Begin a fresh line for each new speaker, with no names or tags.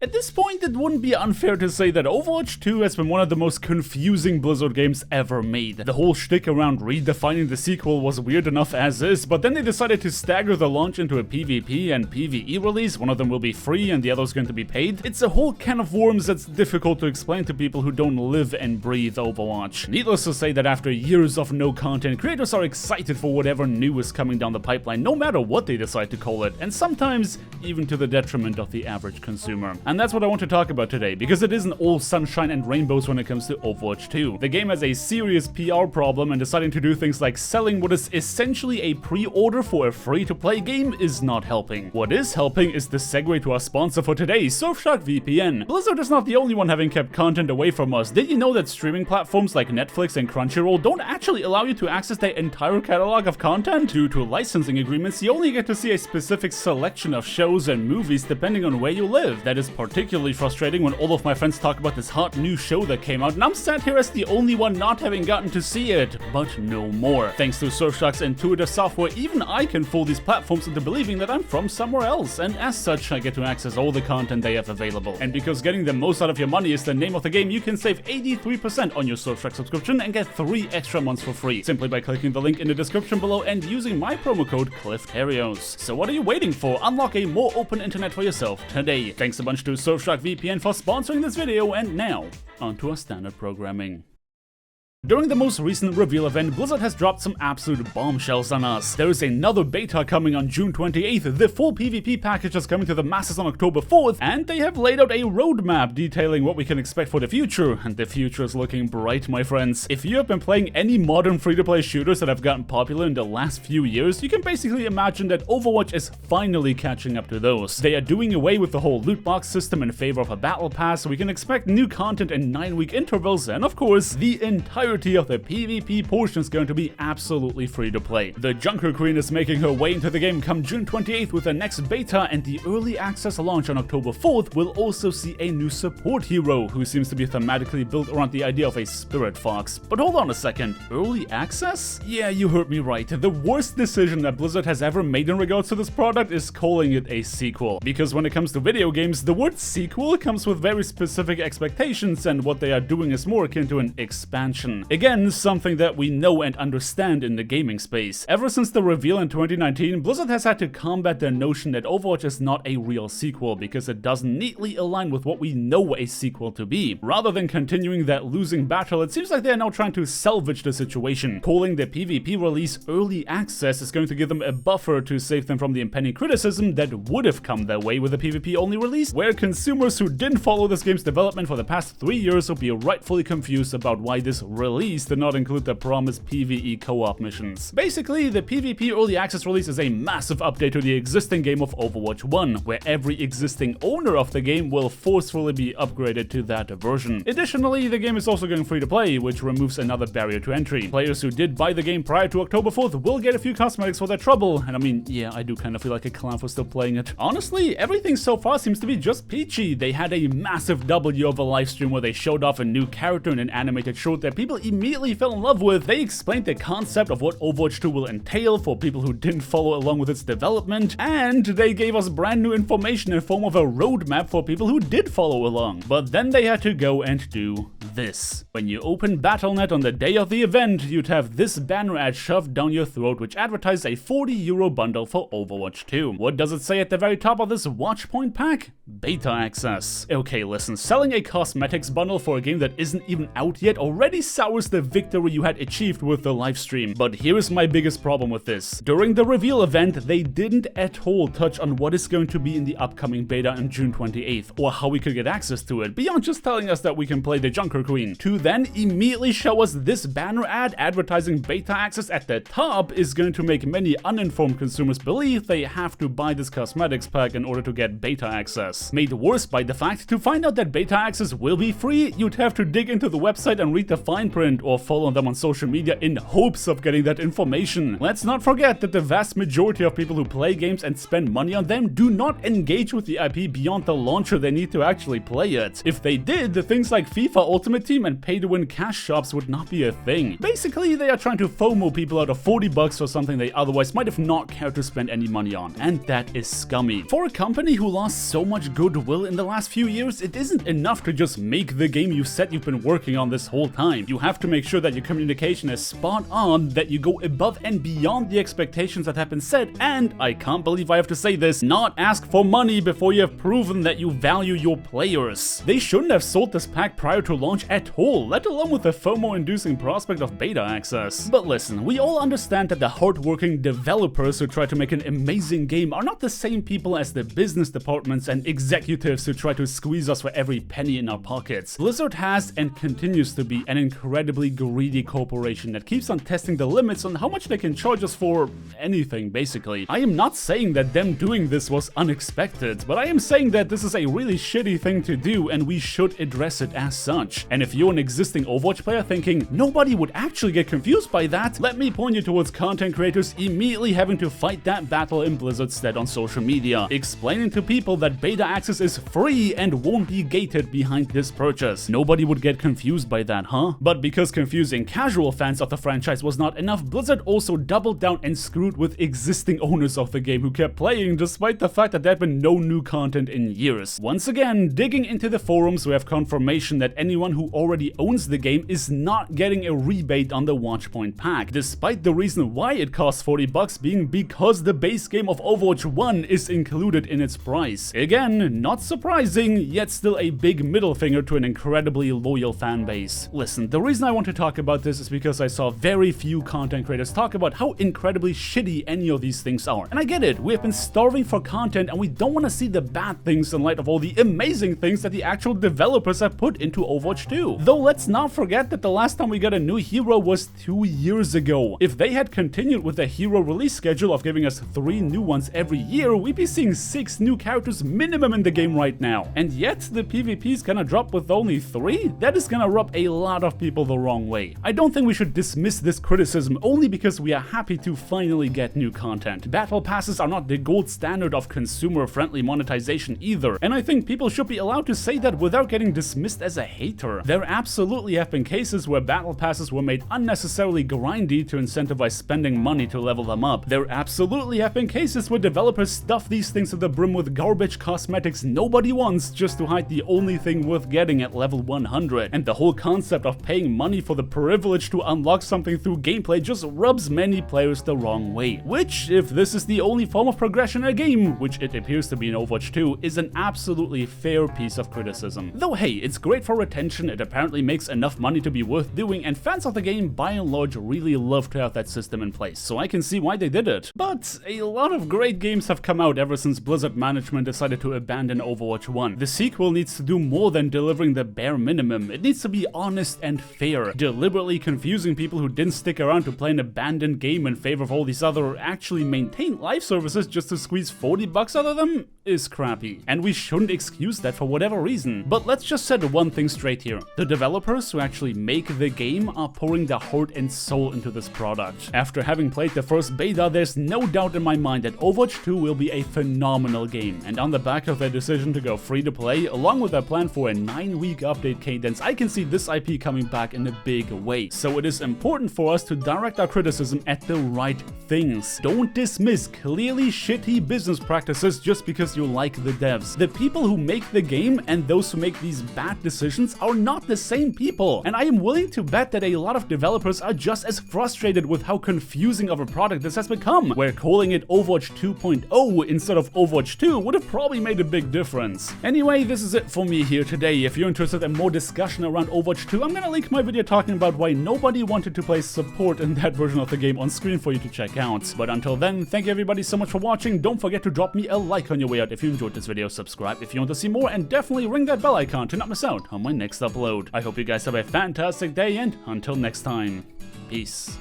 At this point, it wouldn't be unfair to say that Overwatch 2 has been one of the most confusing Blizzard games ever made. The whole shtick around redefining the sequel was weird enough as is, but then they decided to stagger the launch into a PvP and PvE release. One of them will be free and the other's going to be paid. It's a whole can of worms that's difficult to explain to people who don't live and breathe Overwatch. Needless to say that after years of no content, creators are excited for whatever new is coming down the pipeline, no matter what they decide to call it, and sometimes even to the detriment of the average consumer. And that's what I want to talk about today, because it isn't all sunshine and rainbows when it comes to Overwatch 2. The game has a serious PR problem, and deciding to do things like selling what is essentially a pre-order for a free-to-play game is not helping. What is helping is the segue to our sponsor for today, Surfshark VPN. Blizzard is not the only one having kept content away from us. Did you know that streaming platforms like Netflix and Crunchyroll don't actually allow you to access their entire catalog of content? Due to licensing agreements, you only get to see a specific selection of shows and movies depending on where you live. That is particularly frustrating when all of my friends talk about this hot new show that came out, and I'm sat here as the only one not having gotten to see it. But no more. Thanks to Surfshark's intuitive software, even I can fool these platforms into believing that I'm from somewhere else, and as such, I get to access all the content they have available. And because getting the most out of your money is the name of the game, you can save 83% on your Surfshark subscription and get 3 extra months for free, simply by clicking the link in the description below and using my promo code Terios. So what are you waiting for? Unlock a more open internet for yourself today. Thanks a bunch to Surfshark VPN for sponsoring this video, and now, onto our standard programming. During the most recent reveal event, Blizzard has dropped some absolute bombshells on us. There is another beta coming on June 28th, the full PvP package is coming to the masses on October 4th, and they have laid out a roadmap detailing what we can expect for the future, and the future is looking bright, my friends. If you have been playing any modern free-to-play shooters that have gotten popular in the last few years, you can basically imagine that Overwatch is finally catching up to those. They are doing away with the whole loot box system in favor of a battle pass, so we can expect new content in 9-week intervals, and of course, the entire of the PvP portion is going to be absolutely free to play. The Junker Queen is making her way into the game come June 28th with the next beta, and the early access launch on October 4th will also see a new support hero who seems to be thematically built around the idea of a spirit fox. But hold on a second, early access? Yeah, you heard me right. The worst decision that Blizzard has ever made in regards to this product is calling it a sequel. Because when it comes to video games, the word sequel comes with very specific expectations, and what they are doing is more akin to an expansion. Again, something that we know and understand in the gaming space. Ever since the reveal in 2019, Blizzard has had to combat the notion that Overwatch is not a real sequel because it doesn't neatly align with what we know a sequel to be. Rather than continuing that losing battle, it seems like they are now trying to salvage the situation. Calling the PvP release early access is going to give them a buffer to save them from the impending criticism that would have come their way with a PvP only release, where consumers who didn't follow this game's development for the past 3 years will be rightfully confused about why this release did not include the promised PvE co-op missions. Basically, the PvP early access release is a massive update to the existing game of Overwatch 1, where every existing owner of the game will forcefully be upgraded to that version. Additionally, the game is also going free to play, which removes another barrier to entry. Players who did buy the game prior to October 4th will get a few cosmetics for their trouble, and I mean, yeah, I do kind of feel like a clown for still playing it. Honestly, everything so far seems to be just peachy. They had a massive W of a livestream where they showed off a new character in an animated short that people immediately fell in love with. They explained the concept of what Overwatch 2 will entail for people who didn't follow along with its development, and they gave us brand new information in form of a roadmap for people who did follow along. But then they had to go and do this. When you open Battle.net on the day of the event, you'd have this banner ad shoved down your throat which advertised a €40 bundle for Overwatch 2. What does it say at the very top of this Watchpoint Pack? Beta access. Okay, listen, selling a cosmetics bundle for a game that isn't even out yet already sours the victory you had achieved with the livestream. But here is my biggest problem with this. During the reveal event, they didn't at all touch on what is going to be in the upcoming beta on June 28th, or how we could get access to it, beyond just telling us that we can play the Junker Queen. To then immediately show us this banner ad advertising beta access at the top is going to make many uninformed consumers believe they have to buy this cosmetics pack in order to get beta access. Made worse by the fact, to find out that beta access will be free, you'd have to dig into the website and read the fine print, or follow them on social media in hopes of getting that information. Let's not forget that the vast majority of people who play games and spend money on them do not engage with the IP beyond the launcher they need to actually play it. If they did, the things like FIFA Ultimate Ultimate Team and pay-to-win cash shops would not be a thing. Basically, they are trying to FOMO people out of 40 bucks for something they otherwise might have not cared to spend any money on, and that is scummy. For a company who lost so much goodwill in the last few years, it isn't enough to just make the game you said you've been working on this whole time. You have to make sure that your communication is spot on, that you go above and beyond the expectations that have been set, and, I can't believe I have to say this, not ask for money before you have proven that you value your players. They shouldn't have sold this pack prior to launch at all, let alone with the FOMO-inducing prospect of beta access. But listen, we all understand that the hardworking developers who try to make an amazing game are not the same people as the business departments and executives who try to squeeze us for every penny in our pockets. Blizzard has and continues to be an incredibly greedy corporation that keeps on testing the limits on how much they can charge us for anything, basically. I am not saying that them doing this was unexpected, but I am saying that this is a really shitty thing to do and we should address it as such. And if you're an existing Overwatch player thinking nobody would actually get confused by that, let me point you towards content creators immediately having to fight that battle in Blizzard's stead on social media, explaining to people that beta access is free and won't be gated behind this purchase. Nobody would get confused by that, huh? But because confusing casual fans of the franchise was not enough, Blizzard also doubled down and screwed with existing owners of the game who kept playing despite the fact that there had been no new content in years. Once again, digging into the forums, we have confirmation that anyone who already owns the game is not getting a rebate on the Watchpoint Pack, despite the reason why it costs 40 bucks being because the base game of Overwatch 1 is included in its price. Again, not surprising, yet still a big middle finger to an incredibly loyal fan base. Listen, the reason I want to talk about this is because I saw very few content creators talk about how incredibly shitty any of these things are. And I get it, we have been starving for content and we don't want to see the bad things in light of all the amazing things that the actual developers have put into Overwatch 2. Though let's not forget that the last time we got a new hero was 2 years ago. If they had continued with the hero release schedule of giving us 3 new ones every year, we'd be seeing 6 new characters minimum in the game right now. And yet the PvP is gonna drop with only 3? That is gonna rub a lot of people the wrong way. I don't think we should dismiss this criticism only because we are happy to finally get new content. Battle passes are not the gold standard of consumer-friendly monetization either, and I think people should be allowed to say that without getting dismissed as a hater. There absolutely have been cases where battle passes were made unnecessarily grindy to incentivize spending money to level them up. There absolutely have been cases where developers stuff these things to the brim with garbage cosmetics nobody wants just to hide the only thing worth getting at level 100. And the whole concept of paying money for the privilege to unlock something through gameplay just rubs many players the wrong way. Which, if this is the only form of progression in a game, which it appears to be in Overwatch 2, is an absolutely fair piece of criticism. Though hey, it's great for retention, it apparently makes enough money to be worth doing, and fans of the game by and large really love to have that system in place, so I can see why they did it. But a lot of great games have come out ever since Blizzard management decided to abandon Overwatch 1. The sequel needs to do more than delivering the bare minimum. It needs to be honest and fair. Deliberately confusing people who didn't stick around to play an abandoned game in favor of all these other actually maintained live services just to squeeze 40 bucks out of them is crappy. And we shouldn't excuse that for whatever reason. But let's just set one thing straight here. The developers who actually make the game are pouring their heart and soul into this product. After having played the first beta, there's no doubt in my mind that Overwatch 2 will be a phenomenal game. And on the back of their decision to go free to play, along with their plan for a 9-week update cadence, I can see this IP coming back in a big way. So it is important for us to direct our criticism at the right things. Don't dismiss clearly shitty business practices just because you like the devs. The people who make the game and those who make these bad decisions are not the same people. And I am willing to bet that a lot of developers are just as frustrated with how confusing of a product this has become, where calling it Overwatch 2.0 instead of Overwatch 2 would have probably made a big difference. Anyway, this is it for me here today. If you're interested in more discussion around Overwatch 2, I'm gonna link my video talking about why nobody wanted to play support in that version of the game on screen for you to check out. But until then, thank you everybody so much for watching. Don't forget to drop me a like on your way out if you enjoyed this video, subscribe if you want to see more, and definitely ring that bell icon to not miss out on my next upload. I hope you guys have a fantastic day, and until next time, peace.